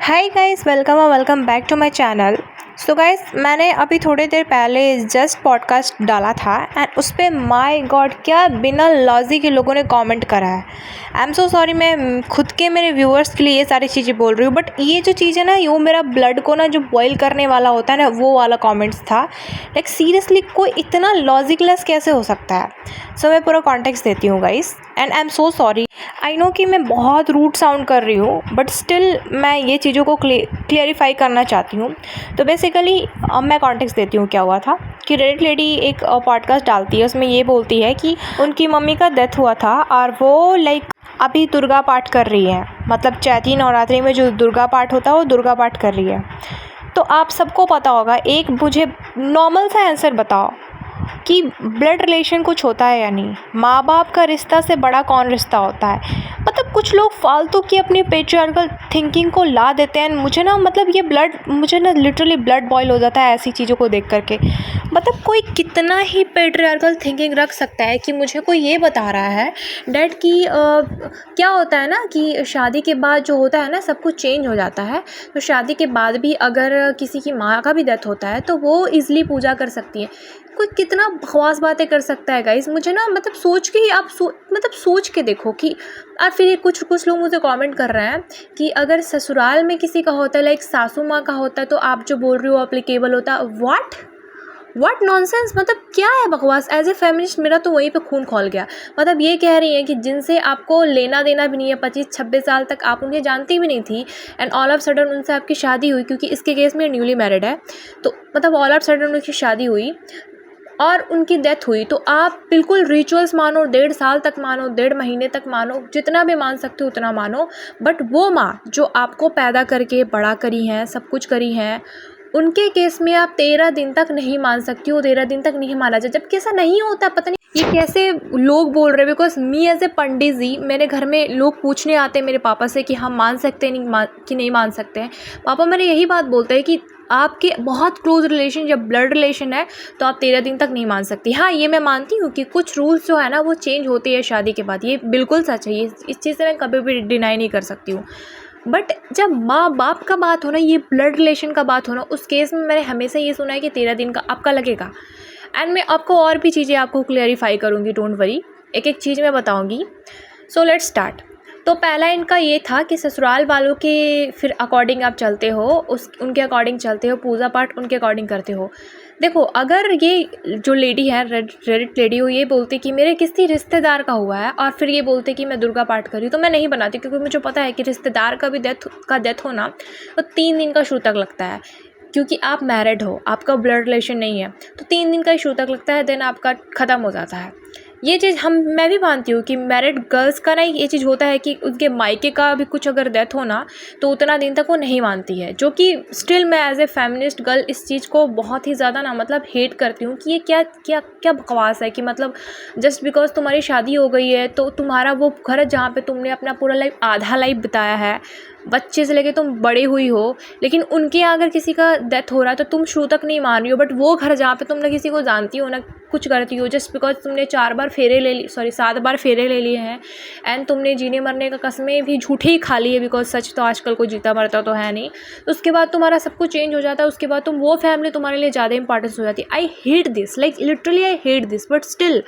Hi guys, welcome back to my channel. So guys, मैंने अभी थोड़ी देर पहले जस्ट पॉडकास्ट डाला था एंड उस पर माय गॉड क्या बिना लॉजिक के लोगों ने कमेंट करा है। आई एम सो सॉरी, मैं खुद के मेरे व्यूअर्स के लिए ये सारी चीज़ें बोल रही हूँ, बट ये जो चीज़ है ना, ये वो मेरा ब्लड को ना जो बॉयल करने वाला होता है ना, वो वाला कॉमेंट्स था। लाइक सीरियसली कोई इतना लॉजिकलेस कैसे हो सकता है। सो मैं पूरा कॉन्टेक्स्ट देती हूँ guys, and I am so sorry. I know कि मैं बहुत रूड साउंड कर रही हूँ, बट स्टिल मैं ये चीज़ों को क्लियरिफाई करना चाहती हूँ। तो बेसिकली अब मैं कॉन्टेक्स्ट देती हूँ क्या हुआ था कि रेडिट लेडी एक पॉडकास्ट डालती है, उसमें ये बोलती है कि उनकी मम्मी का डेथ हुआ था और वो लाइक अभी दुर्गा पाठ कर रही है, मतलब चैती नवरात्रि में जो दुर्गा पाठ होता है वो दुर्गा पाठ कर रही है। तो आप सबको पता होगा, एक मुझे नॉर्मल सा आंसर बताओ कि ब्लड रिलेशन कुछ होता है या नहीं। माँ बाप का रिश्ता से बड़ा कौन रिश्ता होता है। मतलब कुछ लोग फालतू की अपनी पेट्रियार्कल थिंकिंग को ला देते हैं। मुझे ना मतलब मुझे ना लिटरली ब्लड बॉयल हो जाता है ऐसी चीज़ों को देख करके। मतलब कोई कितना ही पेट्रियार्कल थिंकिंग रख सकता है कि मुझे कोई ये बता रहा है डैड कि क्या होता है ना कि शादी के बाद जो होता है ना सब कुछ चेंज हो जाता है। तो शादी के बाद भी अगर किसी की माँ का भी डेथ होता है तो वो ईज़िली पूजा कर सकती है। कोई कितना बकवास बातें कर सकता है गाइस। मुझे ना मतलब सोच के ही आप सोच के देखो कि और फिर ये कुछ लोग मुझे कमेंट कर रहे हैं कि अगर ससुराल में किसी का होता है, लाइक सासू माँ का होता है, तो आप जो बोल रही हो अप्लीकेबल होता है। व्हाट नॉनसेंस, मतलब क्या है बकवास। एज ए फेमिनिस्ट मेरा तो वहीं पे खून खौल गया। मतलब ये कह रही हैं कि जिनसे आपको लेना देना भी नहीं है, 25-26 साल तक आप उन्हें जानती भी नहीं थी, एंड ऑल ऑफ सडन उनसे आपकी शादी हुई, क्योंकि इसके केस में न्यूली मैरिड है। तो मतलब ऑल ऑफ सडन उनकी शादी हुई और उनकी डेथ हुई, तो आप बिल्कुल रिचुअल्स मानो, 1.5 साल तक मानो, 1.5 महीने तक मानो, जितना भी मान सकते हो उतना मानो। बट वो माँ जो आपको पैदा करके बड़ा करी हैं, सब कुछ करी हैं, उनके केस में आप 13 दिन तक नहीं मान सकती हो। 13 दिन तक नहीं माना जाए, जबकि ऐसा नहीं होता। पता नहीं ये कैसे लोग बोल रहे हैं। बिकॉज मी एज ए पंडित जी, मेरे घर में लोग पूछने आते हैं मेरे पापा से कि हम मान सकते हैं नहीं मान सकते हैं। पापा मेरे यही बात बोलते हैं कि आपके बहुत क्लोज रिलेशन जब ब्लड रिलेशन है तो आप 13 दिन तक नहीं मान सकती। हाँ, ये मैं मानती हूँ कि कुछ रूल्स जो है ना वो चेंज होते हैं शादी के बाद, ये बिल्कुल सच है। इस चीज़ से मैं कभी भी डिनाई नहीं कर सकती हूँ। बट जब माँ बाप का बात हो ना, ये ब्लड रिलेशन का बात हो ना, उस केस में मैंने हमेशा ये सुना है कि 13 दिन का आपका लगेगा। एंड मैं आपको और भी चीज़ें आपको क्लियरिफाई करूँगी, डोंट वरी, एक एक चीज़ मैं बताऊँगी। So let's start. तो पहला इनका ये था कि ससुराल वालों के फिर अकॉर्डिंग आप चलते हो, उनके अकॉर्डिंग चलते हो, पूजा पाठ उनके अकॉर्डिंग करते हो। देखो, अगर ये जो लेडी है, रेडिट लेडी हो, ये बोलती कि मेरे किसी रिश्तेदार का हुआ है और फिर ये बोलते कि मैं दुर्गा पाठ करी, तो मैं नहीं बनाती, क्योंकि मुझे पता है कि रिश्तेदार का भी डेथ होना तो 3 दिन का शूतक लगता है। क्योंकि आप मैरिड हो, आपका ब्लड रिलेशन नहीं है, तो 3 दिन का ही शूतक लगता है, देन आपका ख़त्म हो जाता है। ये चीज़ मैं भी मानती हूँ कि मैरिड गर्ल्स का ना ये चीज़ होता है कि उनके मायके का भी कुछ अगर डेथ हो ना तो उतना दिन तक वो नहीं मानती है, जो कि स्टिल मैं एज ए फेमिनिस्ट गर्ल इस चीज़ को बहुत ही ज़्यादा ना मतलब हेट करती हूँ कि ये क्या क्या क्या बकवास है। कि मतलब जस्ट बिकॉज तुम्हारी शादी हो गई है तो तुम्हारा वो घर है जहाँ पे तुमने अपना पूरा लाइफ, आधा लाइफ बिताया है, बच्चे से लेके तुम बड़े हुई हो, लेकिन उनके यहाँ अगर किसी का डेथ हो रहा है तो तुम शूतक नहीं मान रही हो। बट वो घर जहाँ पे तुमने किसी को जानती हो ना, कुछ करती हो, जस्ट बिकॉज तुमने 7 बार फेरे ले लिए हैं, एंड तुमने जीने मरने का कस्में भी झूठी ही खा ली है, बिकॉज सच तो आजकल कोई जीता मरता तो है नहीं। तो उसके बाद तुम्हारा सब कुछ चेंज हो जाता है। उसके बाद वो फैमिली तुम्हारे लिए ज़्यादा इंपॉर्टेंस हो जाती है। I hate this, like literally I hate this. But still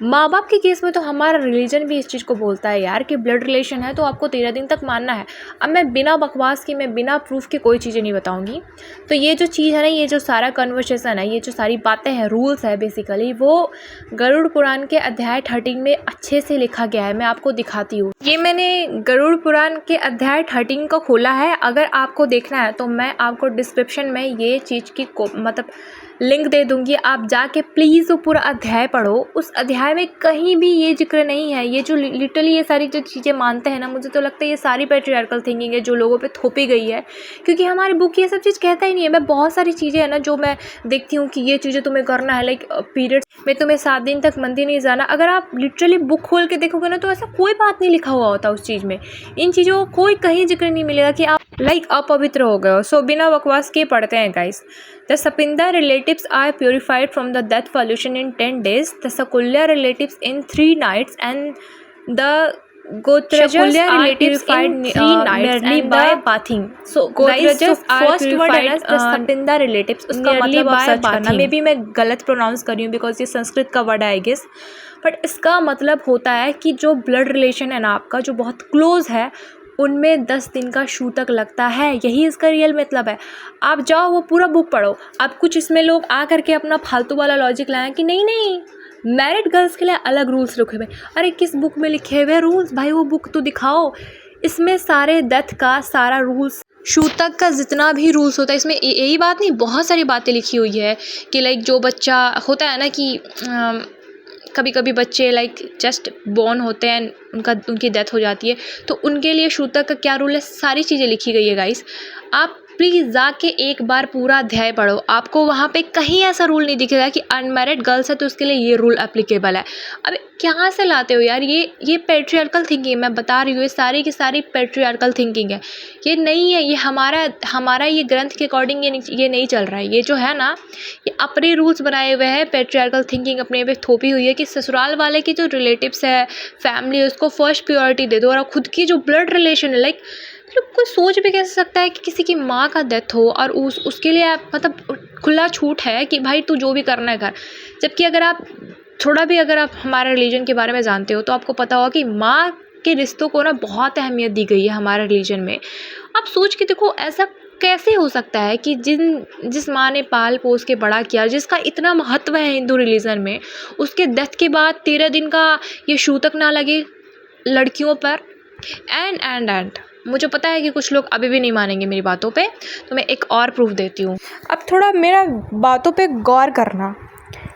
माँ बाप के केस में तो हमारा रिलीजन भी इस चीज़ को बोलता है यार कि ब्लड रिलेशन है तो आपको 13 दिन तक मानना है। अब मैं बिना बकवास के, मैं बिना प्रूफ के कोई चीज़ें नहीं बताऊंगी। तो ये जो चीज़ है ना, ये जो सारा कन्वर्सेशन है, ये जो सारी बातें हैं, रूल्स है बेसिकली, वो गरुड़ पुराण के अध्याय 13 में अच्छे से लिखा गया है। मैं आपको दिखाती हूँ। ये मैंने गरुड़ पुराण के अध्याय 13 को खोला है। अगर आपको देखना है तो मैं आपको डिस्क्रिप्शन में ये चीज़ की मतलब लिंक दे दूंगी, आप जाके प्लीज़ वो पूरा अध्याय पढ़ो। उस अध्याय में कहीं भी ये जिक्र नहीं है। ये जो लिटरली ये सारी जो चीज़ें मानते हैं ना, मुझे तो लगता है ये सारी पैट्रियार्कल थिंकिंग है जो लोगों पे थोपी गई है, क्योंकि हमारी बुक ये सब चीज़ कहता ही नहीं है। मैं बहुत सारी चीज़ें हैं ना जो मैं देखती हूँ कि ये चीज़ें तुम्हें करना है, लाइक पीरियड्स में तुम्हें 7 दिन तक मंदिर नहीं जाना। अगर आप लिटरली बुक खोल के देखोगे ना तो ऐसा कोई बात नहीं लिखा हुआ होता उस चीज़ में। इन चीज़ों को कोई कहीं जिक्र नहीं मिलेगा कि आप लाइक अपवित्र हो गए हो। सो बिना बकवास के पढ़ते हैं guys. The Sapinda relatives are purified from the death pollution in 10 days, the Sakulya relatives in 3 nights, and the Gotrajas are relatives purified in 3 nights merely and by the bathing. So Gotrajas are first word है ना purified, Sapinda relatives, उसका merely मतलब आप by search करना. bathing. May be मैं गलत pronounce कर रही हूँ बिकॉज ये संस्कृत का वर्ड है आई गेस. बट इसका मतलब होता है कि जो ब्लड रिलेशन है ना आपका, जो बहुत क्लोज है, उनमें 10 दिन का शूतक लगता है. यही इसका रियल मतलब है. आप जाओ वो पूरा बुक पढ़ो. अब कुछ इसमें लोग आ करके अपना फालतू वाला लॉजिक लाएं कि नहीं नहीं मैरिड गर्ल्स के लिए अलग रूल्स रखे हुए. अरे किस बुक में लिखे हुए रूल्स भाई, वो बुक तो दिखाओ. इसमें सारे डेथ का सारा रूल्स, शूतक का जितना भी रूल्स होता है, इसमें यही बात नहीं, बहुत सारी बातें लिखी हुई है कि लाइक जो बच्चा होता है ना कि कभी कभी बच्चे लाइक जस्ट बॉर्न होते हैं, उनकी डेथ हो जाती है, तो उनके लिए शूतक का क्या रूल है, सारी चीज़ें लिखी गई है गाइस. आप प्लीज़ जाके एक बार पूरा अध्याय पढ़ो. आपको वहाँ पे कहीं ऐसा रूल नहीं दिखेगा कि अनमैरिड गर्ल्स है तो उसके लिए ये रूल एप्लीकेबल है. अब कहाँ से लाते हो यार, ये पैट्रियार्कल थिंकिंग, मैं बता रही हूँ, ये सारी की सारी पैट्रियार्कल थिंकिंग है. ये नहीं है, ये हमारा ये ग्रंथ के अकॉर्डिंग ये नहीं चल रहा है. ये जो है ना, ये अपने रूल्स बनाए हुए हैं. पैट्रियार्कल थिंकिंग अपने पे थोपी हुई है कि ससुराल वाले की जो रिलेटिव्स है, फैमिली है, उसको फर्स्ट प्योरिटी दे दो, और खुद की जो ब्लड रिलेशन है, लाइक कोई सोच भी कैसे सकता है कि किसी की माँ का डेथ हो और उसके लिए आप मतलब खुला छूट है कि भाई तू जो भी करना है कर. जबकि अगर आप थोड़ा भी अगर आप हमारे रिलीजन के बारे में जानते हो तो आपको पता होगा कि माँ के रिश्तों को ना बहुत अहमियत दी गई है हमारे रिलीजन में. आप सोच के देखो, ऐसा कैसे हो सकता है कि जिस माँ ने पाल पोस के बड़ा किया, जिसका इतना महत्व है हिंदू रिलीजन में, उसके डेथ के बाद 13 दिन का ये शूतक ना लगे लड़कियों पर. एंड मुझे पता है कि कुछ लोग अभी भी नहीं मानेंगे मेरी बातों पे, तो मैं एक और प्रूफ देती हूँ. अब थोड़ा मेरा बातों पे गौर करना.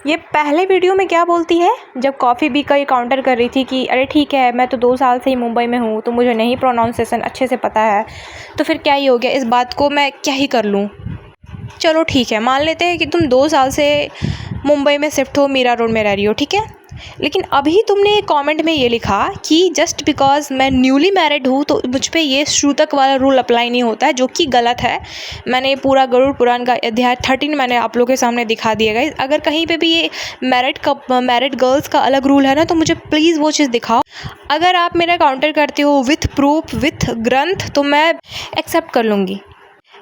ये पहले वीडियो में क्या बोलती है, जब कॉफ़ी भी कई काउंटर कर रही थी कि अरे ठीक है, मैं तो 2 साल से ही मुंबई में हूँ तो मुझे नहीं प्रोनाउंसिएशन अच्छे से पता है, तो फिर क्या ही हो गया, इस बात को मैं क्या ही कर लूँ. चलो ठीक है, मान लेते हैं कि तुम 2 साल से मुंबई में शिफ्ट हो, मीरा रोड में रह रही हो, ठीक है. लेकिन अभी तुमने कमेंट में ये लिखा कि जस्ट बिकॉज मैं न्यूली मैरिड हूँ तो मुझ पे ये शूतक वाला रूल अप्लाई नहीं होता है, जो कि गलत है. मैंने पूरा गरुड़ पुराण का अध्याय 13 मैंने आप लोगों के सामने दिखा दिया गाइस. अगर कहीं पे भी ये मैरिड गर्ल्स का अलग रूल है ना, तो मुझे प्लीज़ वो चीज़ दिखाओ. अगर आप मेरा काउंटर करते हो विथ प्रूफ विथ ग्रंथ तो मैं एक्सेप्ट कर लूँगी.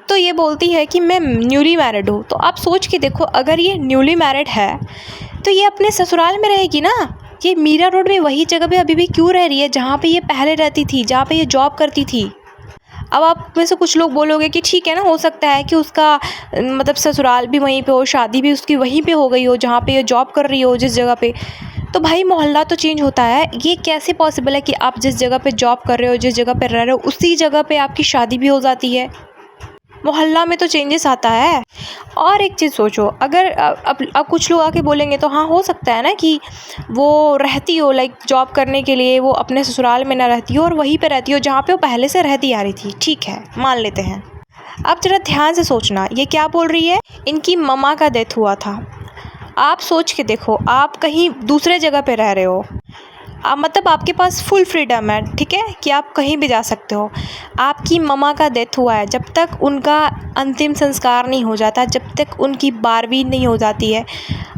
तो ये बोलती है कि मैं न्यूली मैरिड हूँ, तो आप सोच के देखो, अगर ये न्यूली मैरिड है तो ये अपने ससुराल में रहेगी ना. ये मीरा रोड में वही जगह पे अभी भी क्यों रह रही है जहाँ पे ये पहले रहती थी, जहाँ पे ये जॉब करती थी. अब आप में से कुछ लोग बोलोगे कि ठीक है ना, हो सकता है कि उसका मतलब ससुराल भी वहीं पे हो, शादी भी उसकी वहीं पे हो गई हो जहाँ पे ये जॉब कर रही हो, जिस जगह पे. तो भाई मोहल्ला तो चेंज होता है. ये कैसे पॉसिबल है कि आप जिस जगह पे जॉब कर रहे हो, जिस जगह पे रह रहे हो, उसी जगह पे आपकी शादी भी हो जाती है. मोहल्ला में तो चेंजेस आता है. और एक चीज़ सोचो, अगर अब कुछ लोग आके बोलेंगे तो हाँ हो सकता है ना कि वो रहती हो लाइक जॉब करने के लिए, वो अपने ससुराल में ना रहती हो और वहीं पे रहती हो जहाँ पे वो पहले से रहती आ रही थी. ठीक है, मान लेते हैं. अब जरा ध्यान से सोचना, ये क्या बोल रही है, इनकी मम्मा का डेथ हुआ था. आप सोच के देखो, आप कहीं दूसरे जगह पे रह रहे हो, मतलब आपके पास फुल फ्रीडम है, ठीक है, कि आप कहीं भी जा सकते हो. आपकी मम्मा का डेथ हुआ है, जब तक उनका अंतिम संस्कार नहीं हो जाता, जब तक उनकी 12वीं नहीं हो जाती है,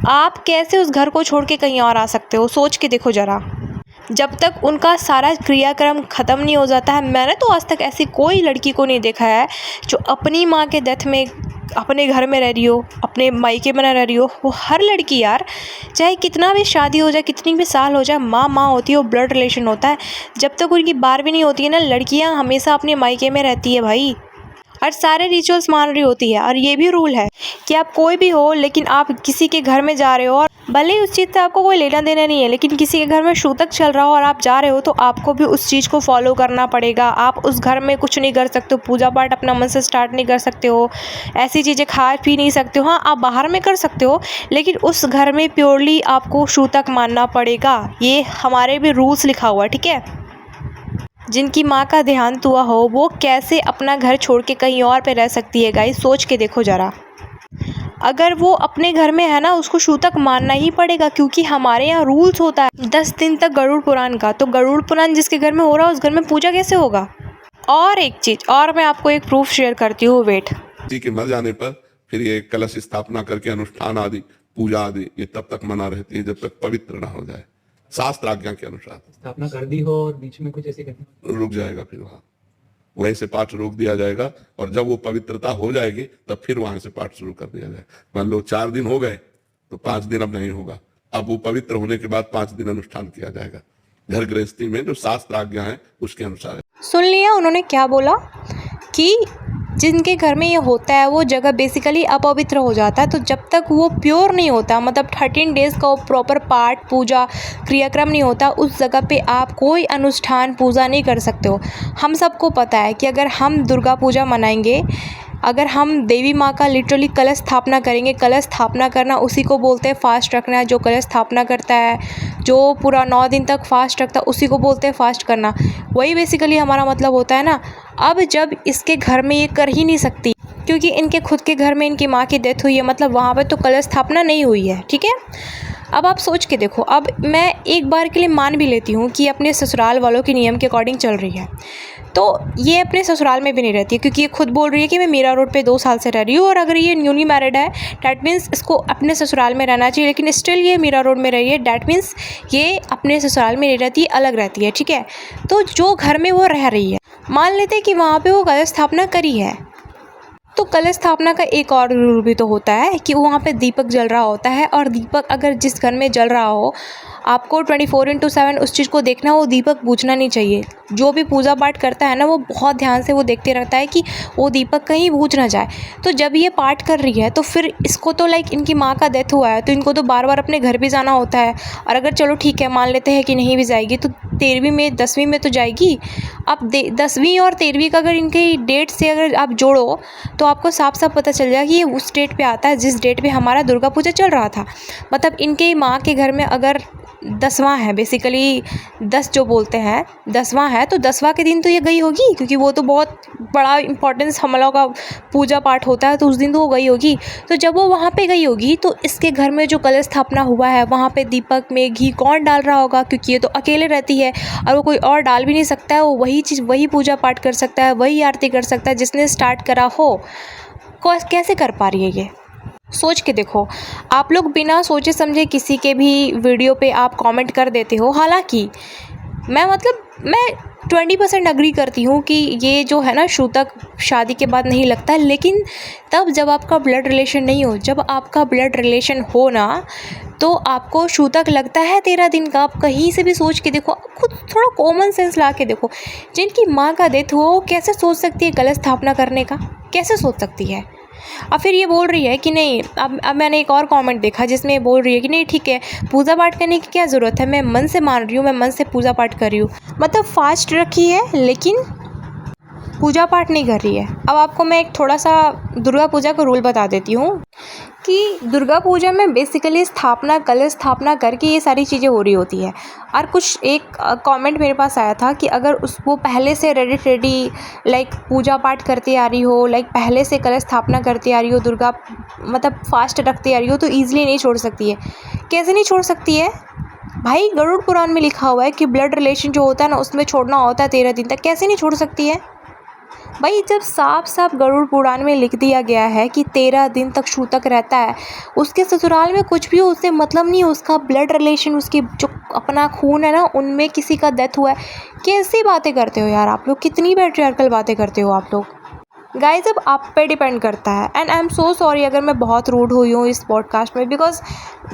आप कैसे उस घर को छोड़ के कहीं और आ सकते हो. सोच के देखो ज़रा, जब तक उनका सारा क्रियाक्रम ख़त्म नहीं हो जाता है. मैंने तो आज तक ऐसी कोई लड़की को नहीं देखा है जो अपनी माँ के डेथ में अपने घर में रह रही हो, अपने मायके में रह रही हो. वो हर लड़की यार, चाहे कितना भी शादी हो जाए, कितनी भी साल हो जाए, माँ होती है, वो ब्लड रिलेशन होता है. जब तक उनकी 12वीं नहीं होती है ना, लड़कियाँ हमेशा अपने मायके में रहती है भाई, और सारे रिचुअल्स मान रही होती है. और ये भी रूल है कि आप कोई भी हो, लेकिन आप किसी के घर में जा रहे हो और भले ही उस चीज़ से आपको कोई लेना देना नहीं है, लेकिन किसी के घर में शूतक चल रहा हो और आप जा रहे हो, तो आपको भी उस चीज़ को फॉलो करना पड़ेगा. आप उस घर में कुछ नहीं कर सकते हो, पूजा पाठ अपना मन से स्टार्ट नहीं कर सकते हो, ऐसी चीज़ें खा पी नहीं सकते हो. हाँ, आप बाहर में कर सकते हो, लेकिन उस घर में प्योरली आपको शूतक मानना पड़ेगा. ये हमारे भी रूल्स लिखा हुआ है, ठीक है. जिनकी माँ का देहांत हुआ हो, वो कैसे अपना घर छोड़ के कहीं और पे रह सकती है गाइस. सोच के देखो ज़रा. अगर वो अपने घर में है ना, उसको शूतक मानना ही पड़ेगा, क्योंकि हमारे यहाँ रूल्स होता है 10 दिन तक गरुड़ पुराण का. तो गरुड़ पुराण जिसके घर में हो रहा है, उस घर में पूजा कैसे होगा. और एक चीज़ और, मैं आपको एक प्रूफ शेयर करती हूँ, वेट. किसी के मर जाने पर फिर ये कलश स्थापना करके अनुष्ठान आदि, पूजा आदि, ये तब तक मना रहती है जब तक पवित्र ना हो जाए. शास्त्र आज्ञा के अनुसार। स्थापना कर दी हो और बीच में कुछ ऐसी घटना रुक जाएगा, फिर वहां वहीं से पाठ रोक दिया जाएगा, और जब वो पवित्रता हो जाएगी तब फिर वहां से पाठ शुरू कर दिया जाएगा। मान लो 4 दिन हो गए तो 5 दिन अब नहीं होगा, अब वो पवित्र होने के बाद 5 दिन अनुष्ठान किया जाएगा। घर गृहस्थी में जो शास्त्र आज्ञा है उसके अनुसार है। सुन लिया उन्होंने क्या बोला कि जिनके घर में ये होता है वो जगह बेसिकली अपवित्र हो जाता है। तो जब तक वो प्योर नहीं होता, मतलब 13 डेज़ का वो प्रॉपर पाठ पूजा क्रियाक्रम नहीं होता, उस जगह पे आप कोई अनुष्ठान पूजा नहीं कर सकते हो। हम सबको पता है कि अगर हम दुर्गा पूजा मनाएंगे, अगर हम देवी माँ का लिटरली कलश स्थापना करेंगे, कलश स्थापना करना उसी को बोलते हैं फास्ट रखना। जो कलश स्थापना करता है, जो पूरा 9 दिन तक फास्ट रखता है, उसी को बोलते हैं फास्ट करना। वही बेसिकली हमारा मतलब होता है ना। अब जब इसके घर में ये कर ही नहीं सकती क्योंकि इनके खुद के घर में इनकी माँ की डेथ हुई है, मतलब वहाँ पर तो कलश स्थापना नहीं हुई है, ठीक है। अब आप सोच के देखो, अब मैं एक बार के लिए मान भी लेती हूँ कि अपने ससुराल वालों के नियम के अकॉर्डिंग चल रही है, तो ये अपने ससुराल में भी नहीं रहती है क्योंकि ये खुद बोल रही है कि मैं मीरा रोड पे 2 साल से रह रही हूँ। और अगर ये न्यूली मैरिड है डैट मीन्स इसको अपने ससुराल में रहना चाहिए, लेकिन स्टिल ये मीरा रोड में रही है, डैट मीन्स ये अपने ससुराल में नहीं रहती, अलग रहती है, ठीक है। तो जो घर में वो रह रही है, मान लेते हैं कि वहाँ पर वो कलश स्थापना करी है, तो कलश स्थापना का एक और रूल भी तो होता है कि वहाँ पे दीपक जल रहा होता है। और दीपक अगर जिस घर में जल रहा हो, आपको 24/7 उस चीज़ को देखना, वो दीपक बुझना नहीं चाहिए। जो भी पूजा पाठ करता है ना, वो बहुत ध्यान से वो देखते रहता है कि वो दीपक कहीं बुझ ना जाए। तो जब ये पाठ कर रही है तो फिर इसको तो लाइक इनकी माँ का डेथ हुआ है, तो इनको तो बार बार अपने घर भी जाना होता है। और अगर चलो ठीक है मान लेते हैं कि नहीं भी जाएगी, तो 13वीं में 10वीं में तो जाएगी। अब 10वीं और 13वीं का अगर इनकी डेट से अगर आप जोड़ो तो आपको साफ साफ पता चल जाएगा कि ये उस डेट पे आता है जिस डेट पे हमारा दुर्गा पूजा चल रहा था। मतलब इनके माँ के घर में अगर 10वां है, बेसिकली 10 जो बोलते हैं 10वां है, तो 10वां के दिन तो ये गई होगी क्योंकि वो तो बहुत बड़ा इंपॉर्टेंस हम लोगों का पूजा पाठ होता है, तो उस दिन तो वो गई होगी। तो जब वो वहाँ पे गई होगी तो इसके घर में जो कलश स्थापना हुआ है वहाँ पे दीपक में घी कौन डाल रहा होगा, क्योंकि ये तो अकेले रहती है और वो कोई और डाल भी नहीं सकता है। वो वही चीज़ वही पूजा पाठ कर सकता है, वही आरती कर सकता है जिसने स्टार्ट करा हो। कैसे कर पा रही है ये, सोच के देखो। आप लोग बिना सोचे समझे किसी के भी वीडियो पे आप कमेंट कर देते हो। हालांकि मैं 20% अग्री करती हूँ कि ये जो है ना छूतक शादी के बाद नहीं लगता है, लेकिन तब जब आपका ब्लड रिलेशन नहीं हो। जब आपका ब्लड रिलेशन हो ना, तो आपको छूतक लगता है 13 दिन का। आप कहीं से भी सोच के देखो, खुद थोड़ा कॉमन सेंस ला के देखो। जिनकी माँ का डेथ हो वो कैसे सोच सकती है कलश स्थापना करने का, कैसे सोच सकती है। और फिर ये बोल रही है कि नहीं, अब मैंने एक और कमेंट देखा जिसमें ये बोल रही है कि नहीं ठीक है, पूजा पाठ करने की क्या ज़रूरत है, मैं मन से मान रही हूँ, मैं मन से पूजा पाठ कर रही हूँ। मतलब फास्ट रखी है लेकिन पूजा पाठ नहीं कर रही है। अब आपको मैं एक थोड़ा सा दुर्गा पूजा का रूल बता देती हूँ कि दुर्गा पूजा में बेसिकली स्थापना कलश स्थापना करके ये सारी चीज़ें हो रही होती है। और कुछ एक कमेंट मेरे पास आया था कि अगर वो पहले से रेडी लाइक पूजा पाठ करती आ रही हो, लाइक पहले से कलश स्थापना करती आ रही हो, दुर्गा मतलब फास्ट रखती आ रही हो, तो ईजिली नहीं छोड़ सकती है। कैसे नहीं छोड़ सकती है भाई, गरुड़ पुराण में लिखा हुआ है कि ब्लड रिलेशन जो होता है ना उसमें छोड़ना होता है 13 दिन तक। कैसे नहीं छोड़ सकती है भाई, जब साफ साफ गरुड़ पुराण में लिख दिया गया है कि 13 दिन तक छूतक रहता है, उसके ससुराल में कुछ भी हो उससे मतलब नहीं, उसका ब्लड रिलेशन, उसकी जो अपना खून है ना उनमें किसी का डेथ हुआ है। कैसी बातें करते हो यार आप लोग, कितनी पैट्रियार्कल बातें करते हो आप लोग। गाइज अब आप पे डिपेंड करता है। And I am so sorry अगर मैं बहुत रूड हुई हूँ इस पॉडकास्ट में, because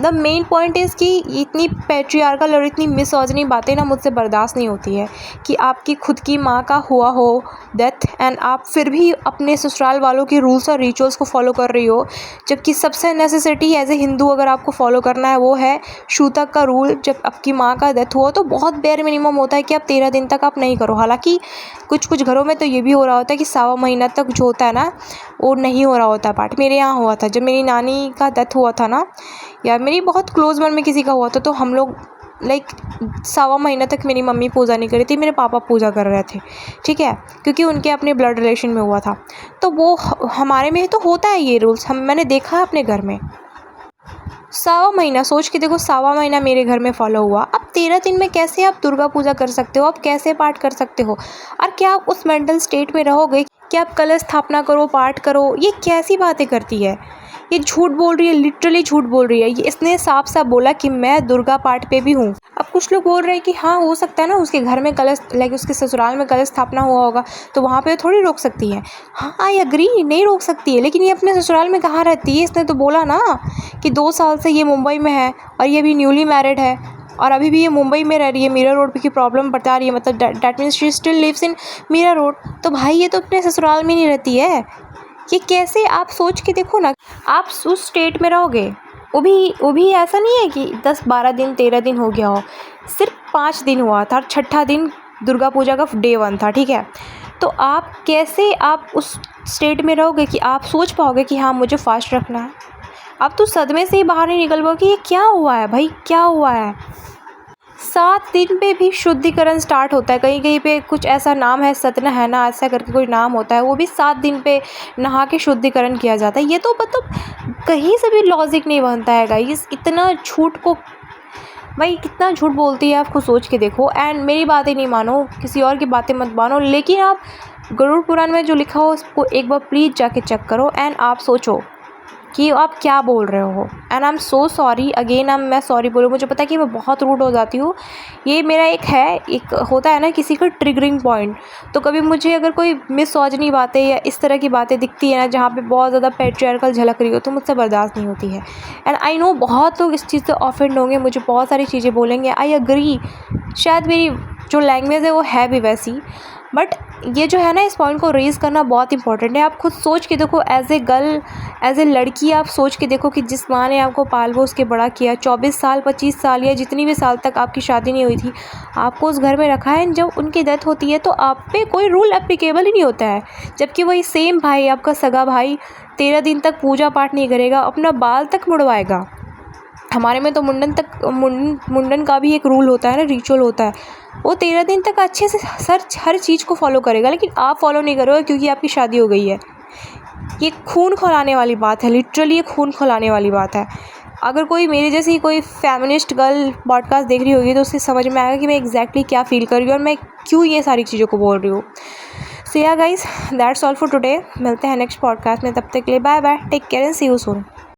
the main point is कि इतनी पैट्रियार्कल और इतनी मिसोजिनी बातें ना मुझसे बर्दाश्त नहीं होती है कि आपकी खुद की माँ का हुआ हो डेथ एंड आप फिर भी अपने ससुराल वालों के रूल्स और रिचुअल्स को फॉलो कर रही हो, जबकि सबसे नेसेसिटी एज ए हिंदू अगर आपको फॉलो करना है वो है छूतक का रूल। जब आपकी माँ का डेथ हुआ तो बहुत बेयर मिनिमम होता है कि आप 13 दिन तक आप नहीं करो। हालांकि कुछ घरों में तो ये भी हो रहा होता है कि 1.25 महीना तक जो होता है ना वो नहीं हो रहा होता पाठ। मेरे यहाँ हुआ था, जब मेरी नानी का डेथ हुआ था ना, या मेरी बहुत क्लोज वन में किसी का हुआ था, तो हम लोग लाइक 1.25 महीना तक मेरी मम्मी पूजा नहीं करी थी, मेरे पापा पूजा कर रहे थे, ठीक है, क्योंकि उनके अपने ब्लड रिलेशन में हुआ था। तो वो हमारे में तो होता है ये रूल्स, मैंने देखा है अपने घर में। 1.25 महीना सोच के देखो, 1.25 महीना मेरे घर में फॉलो हुआ। अब 13 दिन में कैसे आप दुर्गा पूजा कर सकते हो, आप कैसे पाठ कर सकते हो, और क्या आप उस मेंटल स्टेट में रहोगे कि आप कलश स्थापना करो, पाठ करो। ये कैसी बातें करती है ये झूठ बोल रही है, लिटरली झूठ बोल रही है। ये इसने साफ साफ बोला कि मैं दुर्गा पाठ पे भी हूँ। अब कुछ लोग बोल रहे हैं कि हाँ हो सकता है ना उसके घर में कलश, लाइक उसके ससुराल में कलश स्थापना हुआ होगा तो वहाँ पे थोड़ी रोक सकती है। हाँ आई एग्री, नहीं रोक सकती है, लेकिन ये अपने ससुराल में कहाँ रहती है? इसने तो बोला ना कि 2 साल से ये मुंबई में है और ये भी न्यूली मैरिड है और अभी भी ये मुंबई में रह रही है। मीरा रोड पे की प्रॉब्लम बता रही है, मतलब that means she still lives in Mira Road. तो भाई ये तो अपने ससुराल में नहीं रहती है। ये कैसे, आप सोच के देखो ना, आप उस स्टेट में रहोगे, वो भी ऐसा नहीं है कि 10-12 दिन 13 दिन हो गया हो, सिर्फ 5 दिन हुआ था और छठा दिन दुर्गा पूजा का डे 1 था, ठीक है। तो आप कैसे आप उस स्टेट में रहोगे कि आप सोच पाओगे कि हाँ मुझे फास्ट रखना है? आप तो सदमे से ही बाहर नहीं निकल पाओगे कि ये क्या हुआ है भाई, क्या हुआ है। 7 दिन पे भी शुद्धिकरण स्टार्ट होता है, कहीं कहीं पे कुछ ऐसा नाम है, सतना है ना, ऐसा करके कोई नाम होता है, वो भी 7 दिन पे नहा के शुद्धिकरण किया जाता है। ये तो मतलब कहीं से भी लॉजिक नहीं बनता है गाइस। इतना झूठ को, भाई कितना झूठ बोलती है, आप खुद सोच के देखो। एंड मेरी बातें नहीं मानो, किसी और की बातें मत मानो, लेकिन आप गरुड़ पुराण में जो लिखा हो उसको एक बार प्लीज़ जाके चेक करो एंड आप सोचो कि आप क्या बोल रहे हो। And I am so sorry again, मैं सॉरी बोलूँ, मुझे पता है कि मैं बहुत रूड हो जाती हूँ। ये मेरा एक होता है ना किसी का ट्रिगरिंग पॉइंट। तो कभी मुझे अगर कोई मिसऑजनी बातें या इस तरह की बातें दिखती है ना जहाँ पे बहुत ज़्यादा पैट्रियार्कल झलक रही हो, तो मुझसे बर्दाश्त नहीं होती है। एंड आई नो बहुत लोग इस चीज़ से ऑफेंड होंगे, मुझे बहुत सारी चीज़ें बोलेंगे, आई अग्री, शायद मेरी जो लैंग्वेज है वो है भी वैसी, बट ये जो है ना इस पॉइंट को रेज़ करना बहुत इंपॉर्टेंट है। आप खुद सोच के देखो, as a girl, as a लड़की, आप सोच के देखो कि जिस माँ ने आपको पाल पोस के बड़ा किया, 24 साल 25 साल या जितनी भी साल तक आपकी शादी नहीं हुई थी, आपको उस घर में रखा है। जब उनकी डेथ होती है तो आप पे कोई रूल एप्लीकेबल ही नहीं होता है, जबकि वही सेम भाई, आपका सगा भाई 13 दिन तक पूजा पाठ नहीं करेगा, अपना बाल तक मुड़वाएगा। हमारे में तो मुंडन का भी एक रूल होता है ना, रिचुअल होता है, वो 13 दिन तक अच्छे से हर चीज़ को फॉलो करेगा, लेकिन आप फॉलो नहीं करोगे क्योंकि आपकी शादी हो गई है। ये खून खौलाने वाली बात है, लिटरली ये खून खौलाने वाली बात है। अगर कोई मेरे जैसी कोई फेमिनिस्ट गर्ल पॉडकास्ट देख रही होगी तो उससे समझ में आएगा कि मैं एग्जैक्टली क्या फील कर रही हूँ और मैं क्यों ये सारी चीज़ों को बोल रही हूँ। सो या guys, that's all for today. मिलते हैं नेक्स्ट पॉडकास्ट में, तब तक के लिए bye bye, take care and see you soon.